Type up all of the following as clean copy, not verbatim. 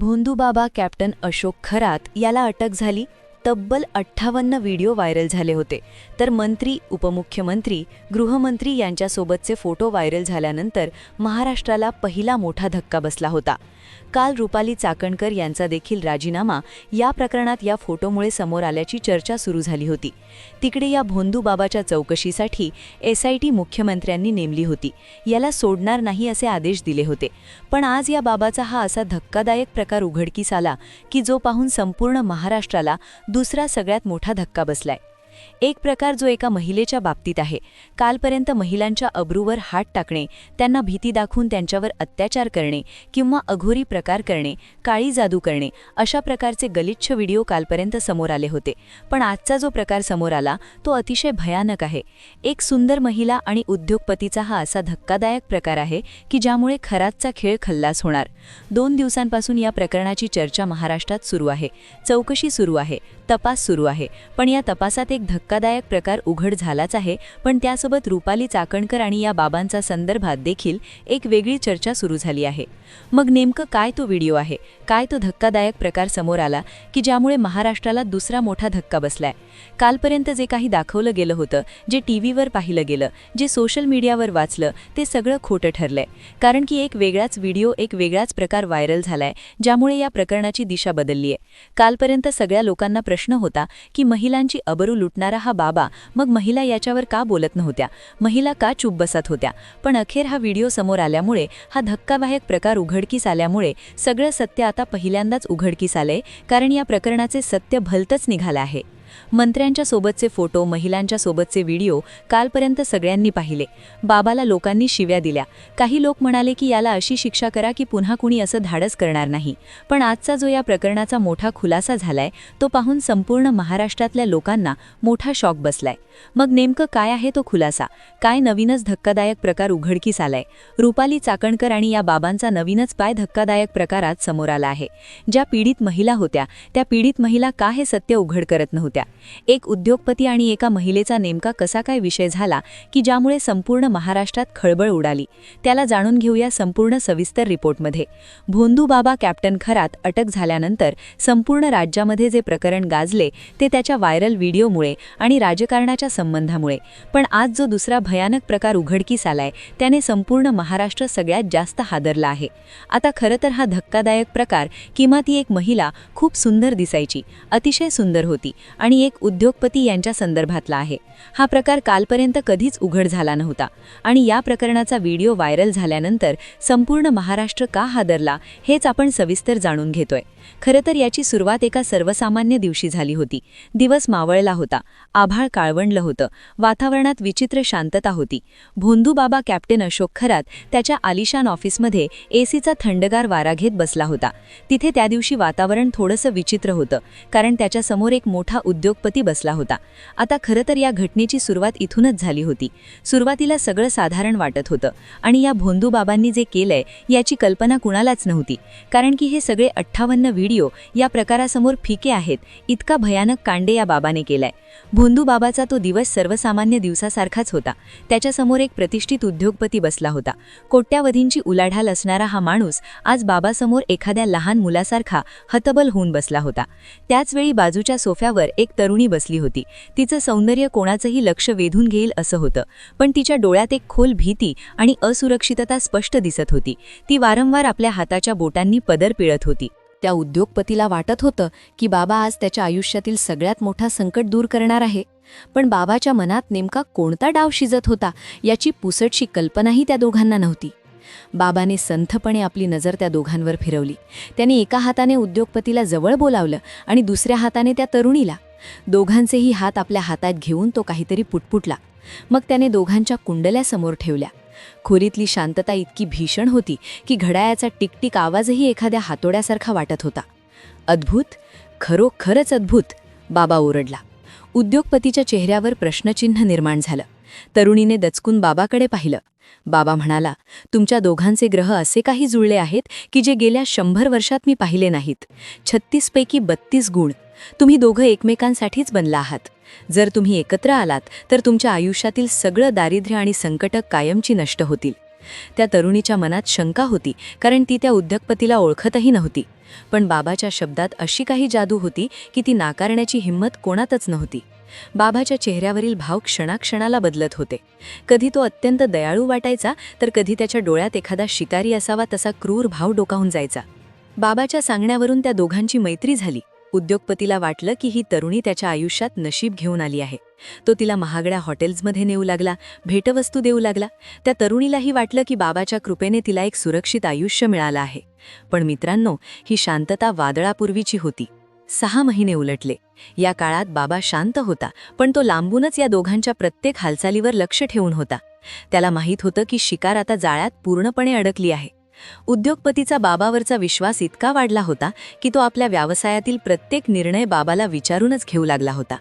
भोंदूबाबा captain Ashok Kharat याला अटक झाली. तब्बल 58 व्हिडिओ व्हायरल झाले होते. तर मंत्री, उपमुख्यमंत्री, गृहमंत्री यांच्यासोबतचे फोटो व्हायरल झाल्यानंतर महाराष्ट्राला पहिला मोठा धक्का बसला होता. काल रुपाली चाकणकर यांचा देखील राजीनामा या प्रकरणात या फोटोमुळे समोर आल्याची चर्चा सुरू झाली होती. तिकडे या भोंदूबाबाच्या चौकशीसाठी SIT मुख्यमंत्र्यांनी नेमली होती. याला सोडणार नाही असे आदेश दिले होते. पण आज या बाबाचा हा असा धक्कादायक प्रकार उघडकीस आला की जो पाहून संपूर्ण महाराष्ट्राला दुसरा सगळ्यात मोठा धक्का बसलाय. एक प्रकार जो एका महिलेच्या बाबतीत आहे. कालपर्यंत महिलांच्या अब्रूवर हात टाकणे, त्यांना भीती दाखवून त्यांच्यावर अत्याचार करणे किंवा अघोरी प्रकार करणे, काळी जादू करणे अशा प्रकारचे गलिच्छ व्हिडिओ कालपर्यंत समोर आले होते. पण आजचा जो प्रकार समोर आला तो अतिशय भयानक आहे. एक सुंदर महिला आणि उद्योगपतीचा हा असा धक्कादायक प्रकार आहे की ज्यामुळे खरातचा खेळ खल्लास होणार. 2 दिवसांपासून या प्रकरणाची चर्चा महाराष्ट्रात सुरू आहे. चौकशी सुरू आहे, तपास सुरू आहे. पण या तपासात एक धक्कादायक प्रकार उघड झालाच आहे. पण त्यासोबत रुपाली चाकणकर आणि या बाबांचा संदर्भात देखील एक वेगळी चर्चा सुरू झाली आहे. मग नेमकं काय तो व्हिडिओ आहे, काय तो धक्कादायक प्रकार समोर आला की ज्यामुळे महाराष्ट्राला दुसरा मोठा धक्का बसलाय. कालपर्यंत जे काही दाखवलं गेलं होतं, जे टीव्हीवर पाहिलं गेलं, जे सोशल मीडियावर वाचलं, ते सगळं खोटं ठरलंय. कारण की एक वेगळाच व्हिडिओ, एक वेगळाच प्रकार व्हायरल झालाय ज्यामुळे या प्रकरणाची दिशा बदललीय. कालपर्यंत सगळ्या लोकांना प्रश्न होता की महिलांची अबरू लुटणारा हा बाबा, मग महिला याच्यावर का बोलत नव्हत्या, महिला का चूप बसत होत्या. पण अखेर हा व्हिडिओ समोर आल्यामुळे, हा धक्कादायक प्रकार उघडकीस आल्यामुळे सगळं सत्य आता पहिल्यांदाच उघडकीस आलंय. कारण या प्रकरणाचे सत्य भलतंच निघालं आहे. मंत्र्यांच्या सोबतचे फोटो, महिलांच्या सोबतचे व्हिडिओ कालपर्यंत सगळ्यांनी पाहिले. बाबाला लोकांनी शिव्या दिल्या. काही लोक म्हणाले की याला अशी शिक्षा करा की पुन्हा कुणी असं धाडस करणार नाही. पण आजचा जो या प्रकरणाचा मोठा खुलासा झालाय तो पाहून संपूर्ण महाराष्ट्रातल्या लोकांना मोठा शॉक बसलाय. मग नेमकं काय आहे तो खुलासा? काय नवीनच धक्कादायक प्रकार उघडकीस आलाय? रुपाली चाकणकर आणि या बाबांचा नवीनच धक्कादायक प्रकार आज समोर आला आहे. ज्या पीडित महिला होत्या त्या पीडित महिला का हे सत्य उघड करत नव्हत्या? एक उद्योगपती आणि एका महिलेचा नेमका कसा काय विषय झाला की ज्यामुळे संपूर्ण महाराष्ट्रात खळबळ उडाली? त्याला जाणून घेऊया संपूर्ण सविस्तर रिपोर्टमध्ये. भोंदूबाबा कॅप्टन खरात अटक झाल्यानंतर संपूर्ण राज्यामध्ये जे प्रकरण गाजले ते त्याच्या व्हायरल व्हिडिओमुळे आणि राजकारणाच्या संबंधामुळे. पण आज जो दुसरा भयानक प्रकार उघडकीस आलाय त्याने संपूर्ण महाराष्ट्र सगळ्यात जास्त हादरला आहे. आता खरं तर हा धक्कादायक प्रकार किंवा ती एक महिला खूप सुंदर दिसायची, अतिशय सुंदर होती आणि एक उद्योगपती यांच्या संदर्भातला आहे. हा प्रकार कालपर्यंत कधीच उघड झाला नव्हता आणि या प्रकरणाचा व्हिडिओ व्हायरल झाल्यानंतर संपूर्ण महाराष्ट्र का हादरला हेच आपण सविस्तर जाणून घेतोय. खरं तर याची सुरुवात एका सर्वसामान्य दिवशी झाली होती. दिवस मावळला होता, आभाळ काळवंडलं होतं, वातावरणात विचित्र शांतता होती. भोंदूबाबा कॅप्टन अशोक खरात त्याच्या आलिशान ऑफिसमध्ये ACचा थंडगार वारा घेत बसला होता. तिथे त्या दिवशी वातावरण थोडंसं विचित्र होतं कारण त्याच्यासमोर एक मोठा उद्योगपती बसला होता. आता खरं तर या घटनेची सुरुवात इथूनच झाली होती. सुरुवातीला सगळं साधारण वाटत होतं आणि या भोंदूबाबांनी जे केलंय याची कल्पना कुणालाच नव्हती. कारण की हे सगळे 58 व्हिडिओ या प्रकारासमोर फिके आहेत. इतका भयानक कांडे या बाबाने केलाय. भोंदूबाबाचा तो दिवस सर्वसामान्य दिवसासारखाच होता. त्याच्यासमोर एक प्रतिष्ठित उद्योगपती बसला होता. कोट्यावधींची उलाढाल असणारा हा माणूस आज बाबासमोर एखाद्या लहान मुलासारखा हतबल होऊन बसला होता. त्याचवेळी बाजूच्या सोफ्यावर एक तरुणी बसली होती. तिचं सौंदर्य कोणाचंही लक्ष वेधून घेईल असं होतं. पण तिच्या डोळ्यात एक खोल भीती आणि असुरक्षितता स्पष्ट दिसत होती. ती वारंवार आपल्या हाताच्या बोटांनी पदर पिळत होती. त्या उद्योगपतीला वाटत होतं की बाबा आज त्याच्या आयुष्यातील सगळ्यात मोठा संकट दूर करणार आहे. पण बाबाच्या मनात नेमका कोणता डाव शिजत होता याची पुसटशी कल्पनाही त्या दोघांना नव्हती. बाबाने संथपणे आपली नजर त्या दोघांवर फिरवली. त्याने एका हाताने उद्योगपतीला जवळ बोलावलं आणि दुसऱ्या हाताने त्या तरुणीला. दोघांचेही हात आपल्या हातात घेऊन तो काहीतरी पुटपुटला. मग त्याने दोघांच्या कुंडल्या समोर ठेवल्या. खोलीतली शांतता इतकी भीषण होती की घड्याळाचा टिकटिक आवाजही एखाद्या हातोड्यासारखा वाटत होता. अद्भुत, खरोखरच अद्भुत, बाबा ओरडला. उद्योगपतीच्या चेहऱ्यावर प्रश्नचिन्ह निर्माण झालं. तरुणीने दचकून बाबाकडे पाहिलं. बाबा म्हणाला, तुमच्या दोघांचे ग्रह असे काही जुळले आहेत की जे गेल्या 100 वर्षात मी पाहिले नाहीत. 36 पैकी 32 गुण. तुम्ही दोघं एकमेकांसाठीच बनला आहात. जर तुम्ही एकत्र आलात तर तुमच्या आयुष्यातील सगळं दारिद्र्य आणि संकट कायमची नष्ट होतील. त्या तरुणीच्या मनात शंका होती, कारण ती त्या उद्योगपतीला ओळखतही नव्हती. पण बाबाच्या शब्दात अशी काही जादू होती की ती नाकारण्याची हिंमत कोणातच नव्हती. बाबाच्या चेहऱ्यावरील भाव क्षणाक्षणाला बदलत होते. कधी तो अत्यंत दयाळू वाटायचा, तर कधी त्याच्या डोळ्यात एखादा शिकारी असावा तसा क्रूर भाव डोकावून जायचा. बाबाच्या सांगण्यावरून त्या दोघांची मैत्री झाली. उद्योगपतीला वाटलं की ही तरुणी त्याच्या आयुष्यात नशीब घेऊन आली आहे. तो तिला महागड्या हॉटेल्समध्ये नेऊ लागला, भेटवस्तू देऊ लागला. त्या तरुणीलाही वाटलं की बाबाच्या कृपेने तिला एक सुरक्षित आयुष्य मिळालं आहे. पण मित्रांनो, ही शांतता वादळापूर्वीची होती. 6 महिने उलटले. या काळात बाबा शांत होता, पण तो लांबूनच या दोघांच्या प्रत्येक हालचालीवर लक्ष ठेवून होता. त्याला माहीत होतं की शिकार आता जाळ्यात पूर्णपणे अडकली आहे. उद्योगपतीचा बाबावरचा विश्वास इतका वाढला होता की तो आपल्या व्यवसायातील प्रत्येक निर्णय बाबाला विचारूनच घेऊ लागला होता.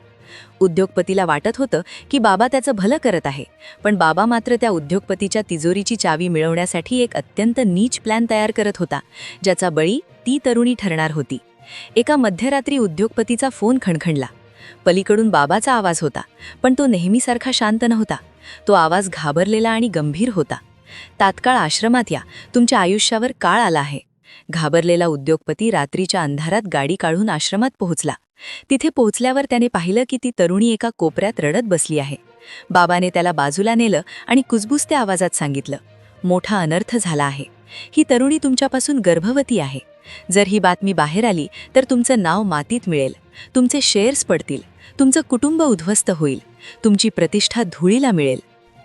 उद्योगपतीला वाटत होतं की बाबा त्याचं भलं करत आहे, पण बाबा मात्र त्या उद्योगपतीच्या तिजोरीची चावी मिळवण्यासाठी एक अत्यंत नीच प्लॅन तयार करत होता, ज्याचा बळी ती तरुणी ठरणार होती. एका मध्यरात्री उद्योगपतीचा फोन खणखणला. पलीकडून बाबाचा आवाज होता, पण तो नेहमीसारखा शांत नव्हता. तो आवाज घाबरलेला आणि गंभीर होता. तात्काळ आश्रमात या, तुमच्या आयुष्यावर काळ आला आहे. घाबरलेला उद्योगपती रात्रीच्या अंधारात गाडी काढून आश्रमात पोहोचला. तिथे पोहोचल्यावर त्याने पाहिलं की ती तरुणी एका कोपऱ्यात रडत बसली आहे. बाबाने त्याला बाजूला नेलं आणि कुजबुजत्या आवाजात सांगितलं, मोठा अनर्थ झाला आहे. ही तरुणी तुमच्यापासून गर्भवती आहे. जर ही बातमी बाहेर आली तर तुमचं नाव मातीत मिळेल, तुमचे शेअर्स पडतील, तुमचं कुटुंब उद्ध्वस्त होईल, तुमची प्रतिष्ठा धुळीला मिळेल.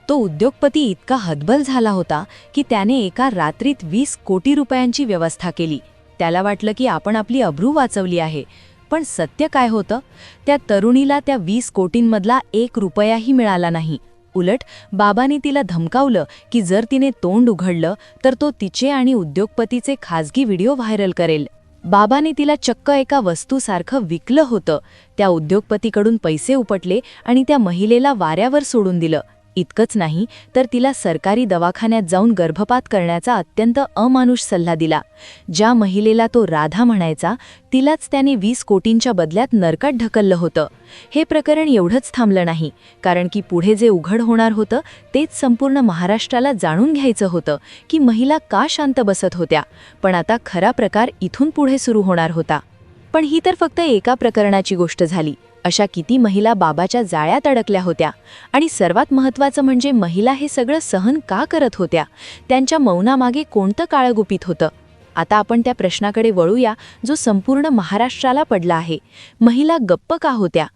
तो उद्योगपती इतका हतबल झाला होता की त्याने एका रात्रीत 20 कोटी रुपयांची व्यवस्था केली. त्याला वाटलं की आपण आपली अब्रू वाचवली आहे. पण सत्य काय होतं? त्या तरुणीला त्या 20 कोटींमधला 1 रुपयाही मिळाला नाही. उलट बाबांनी तिला धमकावलं की जर तिने तोंड उघडलं तर तो तिचे आणि उद्योगपतीचे खाजगी व्हिडिओ व्हायरल करेल. बाबाने तिला चक्क एका वस्तूसारखं विकलं होतं. त्या उद्योगपतीकडून पैसे उपटले आणि त्या महिलेला वाऱ्यावर सोडून दिलं. इतकंच नाही तर तिला सरकारी दवाखान्यात जाऊन गर्भपात करण्याचा अत्यंत अमानुष सल्ला दिला. ज्या महिलेला तो राधा म्हणायचा, तिलाच त्याने 20 कोटींच्या बदल्यात नरकात ढकललं होतं. हे प्रकरण एवढंच थांबलं नाही, कारण की पुढे जे उघड होणार होतं तेच संपूर्ण महाराष्ट्राला जाणून घ्यायचं होतं की महिला का शांत बसत होत्या. पण आता खरा प्रकार इथून पुढे सुरू होणार होता. पण ही तर फक्त एका प्रकरणाची गोष्ट झाली. अशा किती महिला बाबाच्या जाळ्यात अडकल्या होत्या. आणि सर्वात महत्त्वाचं म्हणजे महिला हे सगळं सहन का करत होत्या? त्यांच्या मौनामागे कोणतं काळं गुपित होतं? आता आपण त्या प्रश्नाकडे वळूया जो संपूर्ण महाराष्ट्राला पडला आहे. महिला गप्प का होत्या?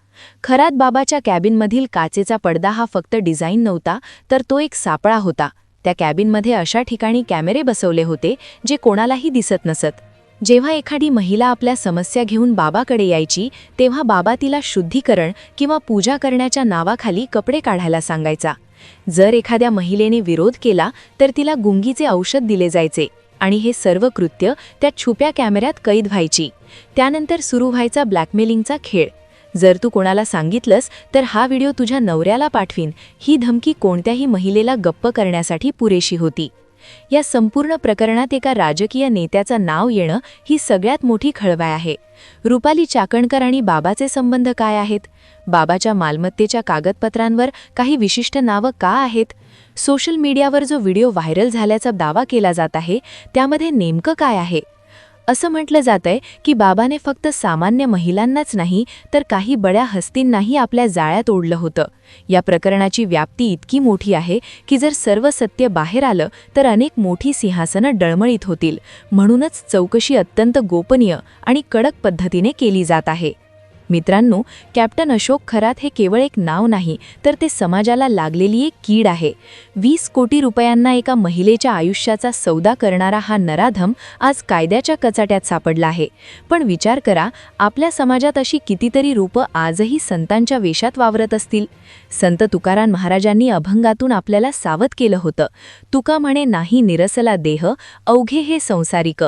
खरात बाबाच्या कॅबिनमधील काचेचा पडदा हा फक्त डिझाईन नव्हता, तर तो एक सापळा होता. त्या कॅबिनमध्ये अशा ठिकाणी कॅमेरे बसवले होते जे कोणालाही दिसत नसत. जेव्हा एखादी महिला आपल्या समस्या घेऊन बाबाकडे यायची, तेव्हा बाबा तिला शुद्धीकरण किंवा पूजा करण्याच्या नावाखाली कपडे काढायला सांगायचा. जर एखाद्या महिलेने विरोध केला तर तिला गुंगीचे औषध दिले जायचे आणि हे सर्व कृत्य त्या छुप्या कॅमेऱ्यात कैद व्हायची. त्यानंतर सुरू व्हायचा ब्लॅकमेलिंगचा खेळ. जर तू कोणाला सांगितलंस तर हा व्हिडिओ तुझ्या नवऱ्याला पाठवीन, ही धमकी कोणत्याही महिलेला गप्प करण्यासाठी पुरेशी होती. या संपूर्ण प्रकरणात एका राजकीय नेत्याचं नाव येणं ही सगळ्यात मोठी खळबळ आहे. रुपाली चाकणकर आणि बाबाचे संबंध काय आहेत? बाबाच्या मालमत्तेच्या कागदपत्रांवर काही विशिष्ट नावं का आहेत? सोशल मीडियावर जो व्हिडिओ व्हायरल झाल्याचा दावा केला जात आहे त्यामध्ये नेमकं काय आहे? असं म्हटलं जातंय की बाबाने फक्त सामान्य महिलांनाच नाही तर काही बड्या हस्तींनाही आपल्या जाळ्यात ओढलं होतं. या प्रकरणाची व्याप्ती इतकी मोठी आहे की जर सर्व सत्य बाहेर आलं तर अनेक मोठी सिंहासनं डळमळीत होतील. म्हणूनच चौकशी अत्यंत गोपनीय आणि कडक पद्धतीने केली जात आहे. मित्रांनो, कॅप्टन अशोक खरात हे केवळ एक नाव नाही, तर ते समाजाला लागलेली एक कीड आहे. 20 कोटी रुपयांना एका महिलेच्या आयुष्याचा सौदा करणारा हा नराधम आज कायद्याच्या कचाट्यात सापडला आहे. पण विचार करा, आपल्या समाजात अशी कितीतरी रूपं आजही संतांच्या वेशात वावरत असतील. संत तुकाराम महाराजांनी अभंगातून आपल्याला सावध केलं होतं. तुका म्हणे नाही निरसला देह, अवघे हे संसारिक.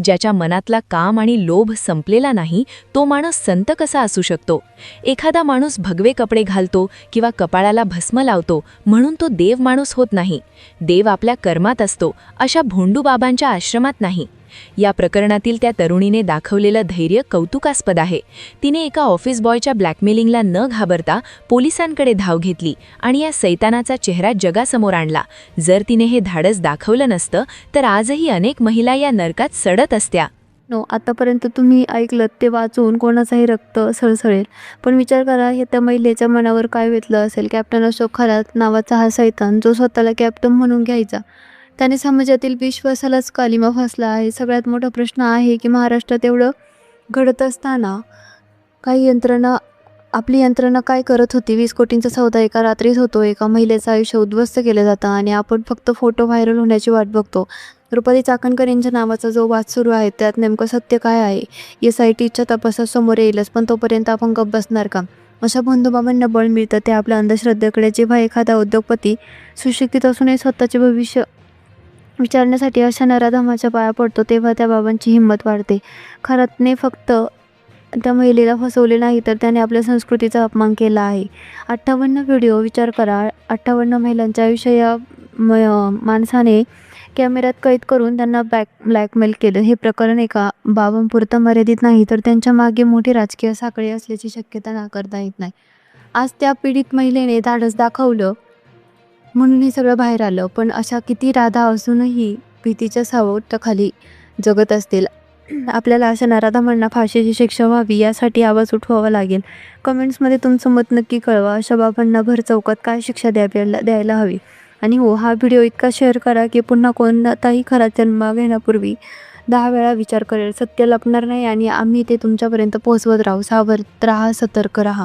ज्याच्या मनातला काम आणि लोभ संपलेला नाही तो माणूस संत कसा असू शकतो? एखादा माणूस भगवे कपडे घालतो किंवा कपाळाला भस्म लावतो म्हणून तो देव माणूस होत नाही. देव आपल्या कर्मात असतो, अशा भोंडू बाबांच्या आश्रमात नाही. या प्रकरणातील त्या तरुणीने दाखवलेलं धैर्य कौतुकास्पद आहे. तिने एका ऑफिस बॉयच्या ब्लॅकमेलिंगला न घाबरता पोलिसांकडे धाव घेतली आणि या सैतानाचा चेहरा जगासमोर आणला. जर तिने हे धाडस दाखवलं नसतं तर आजही अनेक महिला या नरकात सडत असत्या. आतापर्यंत तुम्ही ऐकलं ते वाचून कोणाचाही रक्त सळसळेल, पण विचार करा हे त्या महिलेच्या मनावर काय वेतलं असेल. कॅप्टन अशोक खरात नावाचा हा सैतान जो स्वतःला कॅप्टन म्हणून घ्यायचा, त्याने समाजातील विश्वासालाच कालिमा फासला आहे. सगळ्यात मोठा प्रश्न आहे की महाराष्ट्रात एवढं घडत असताना आपली यंत्रणा काय करत होती. 20 कोटींचा सौदा एका रात्रीत होतो, एका महिलेचं आयुष्य उद्ध्वस्त केलं जातं आणि आपण फक्त फोटो व्हायरल होण्याची वाट बघतो. रुपाली चाकणकर यांच्या नावाचा जो वाद सुरू आहे त्यात नेमकं सत्य काय आहे SITच्या तपासात समोर येईलच, पण तोपर्यंत आपण गप्प बसणार का? अशा बंधुबाबांना बळ मिळतं ते आपल्या अंधश्रद्धेकडे. जेव्हा एखादा उद्योगपती सुशिक्षित असूनही स्वतःचे भविष्य विचारण्यासाठी अशा नराधमाच्या पाया पडतो तेव्हा त्या बाबांची हिंमत वाढते. खरातने फक्त त्या महिलेला फसवले नाही तर त्याने आपल्या संस्कृतीचा अपमान केला आहे. 58 व्हिडिओ विचार करा. 58 महिलांचे आयुष्य या माणसाने कॅमेऱ्यात कैद करून त्यांना ब्लॅकमेल केलं. हे प्रकरण एका बाबांपुरतं मर्यादित नाही तर त्यांच्या मागे मोठी राजकीय साखळी असल्याची शक्यता नाकारता येत नाही. आज त्या पीडित महिलेने धाडस दाखवलं म्हणून हे सगळं बाहेर आलं, पण अशा किती राधा असूनही भीतीच्या सावटाखाली जगत असतील. आपल्याला अशा नराधमांना फाशीची शिक्षा व्हावी यासाठी आवाज उठवावा लागेल. कमेंट्समध्ये तुमचं मत नक्की कळवा. अशा बाबांना भर चौकात काय शिक्षा द्यायला हवी. आणि हो, हा व्हिडिओ इतका शेअर करा की पुन्हा कोणताही खरा जन्म घेण्यापूर्वी 10 वेळा विचार करेल. सत्य लपणार नाही आणि आम्ही ते तुमच्यापर्यंत पोहोचवत राहू. सावध राहा, सतर्क राहा.